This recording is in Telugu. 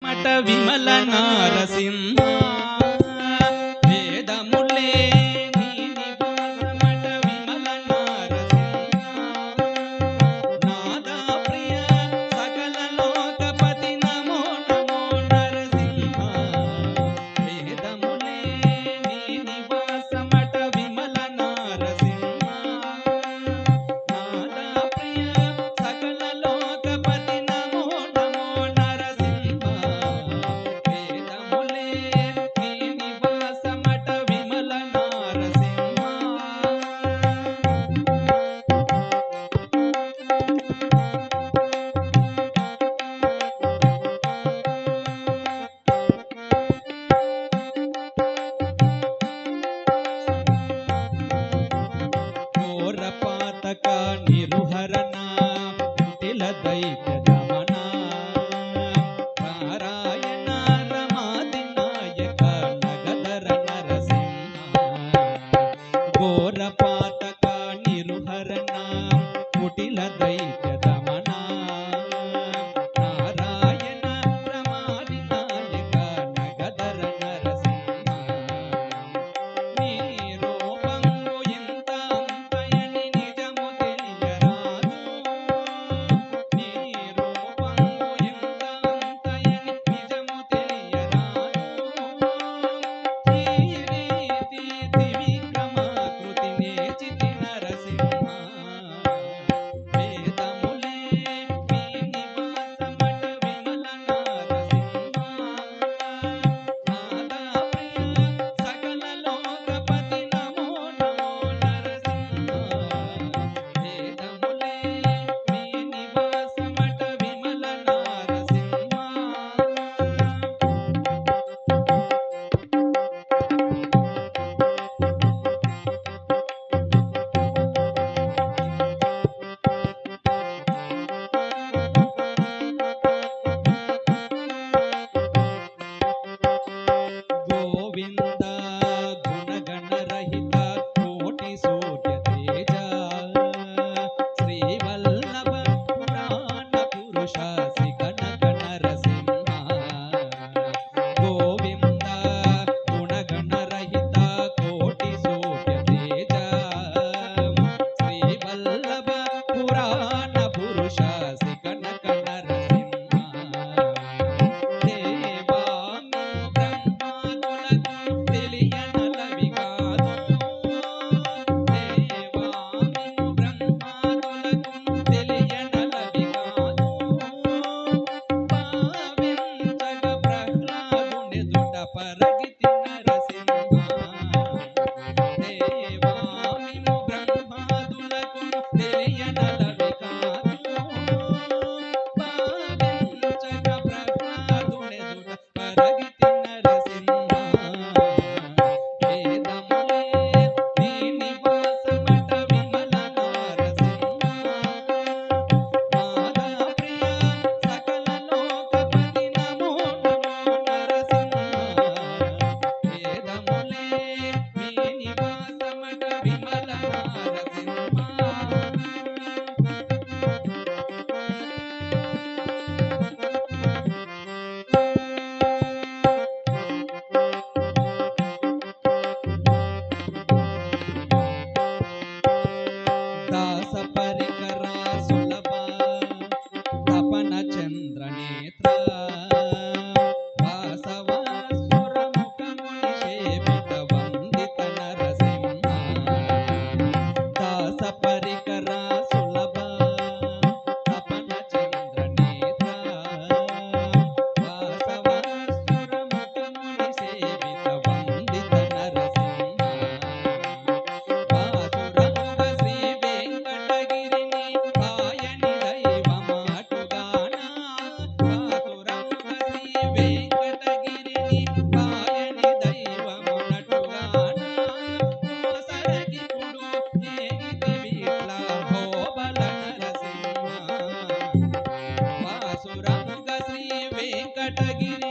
మట విమల నారసింహ వేదములే నీ నివాసమట విమల నారసింహ నాదా ప్రియ సకల లోకపతి నమో నమో నరసింహ వేదములే నీ నివాసమట విమల నారసింహ నాదా ప్రియ సకల లోకపతి నమో నమో నరసింహ వేదములే నీ నివాసమట విమల నారసింహ ఘోర పాతక నిరుహరణ కుటిల దైత్య దమన నారాయణ రమాది నాయక నగధర నరసింహ ఘోర పాతక నిరుహరణ కుటిల దైత్య దమన నారాయణ రమాది నాయక నగధర నరసింహ నీ రూపంబు ఇంత అంతయని నిజము తెలియరాదు నీ రూపంబు ఇంత అంతయని నిజము తెలియరాదు ఈ రీతి త్రివిక్రమాకృతి నేచితి నరసింహ వేదములే నీ నివాసమట విమల నారసింహ నాదా ప్రియ సకల లోకపతి నమో నమో నరసింహ వేదములే నీ నివాసమట విమల నారసింహ గోవింద గుణగణరహిత కోటి సూర్య తేజ శ్రీవల్లభ పురాణ పురుష సిగణక నరసింహ గోవింద గుణగణరహిత కోటి సూర్య తేజ శ్రీవల్లభ పురాణ పురుష సిగణక నరసింహ దేవాను బ్రహ్మాదులకు తెలియనలవి కాదు దేవాను బ్రహ్మాదులకు తెలియనలవి కాదు భావించగ ప్రహ్లాదునెదుట పరగితి నరసింహ దేవాను బ్రహ్మాదులకు తెలియనలవి కాదు భావించగ ప్రహ్లాదునెదుట పరగితి నరసింహ వేదములే నీ నివాసమట విమల నారసింహ నాదా ప్రియ సకల లోకపతి నమో నమో నరసింహ వేదములే నీ నివాసమట విమల నారసింహ దాస పరికర సులభ తపన చంద్ర నేత్ర వాసవాసుర ముఖముని సేవిత వందిత నరసింహ దాస పరికర సులభ తపన చంద్ర నేత్ర వాసవాసుర ముఖముని సేవిత వందిత నరసింహ వాసురముగ శ్రీ వెంకటగిరిని పాయని దైవమాటుగాన వాసురముగ శ్రీ వెంకటగిరిని పాయని దైవమనటుగాన సరగిపుడు ఏగితివి ఇట్లా హోబల నరసింహ వాసురముగ శ్రీ వెంకటగిరి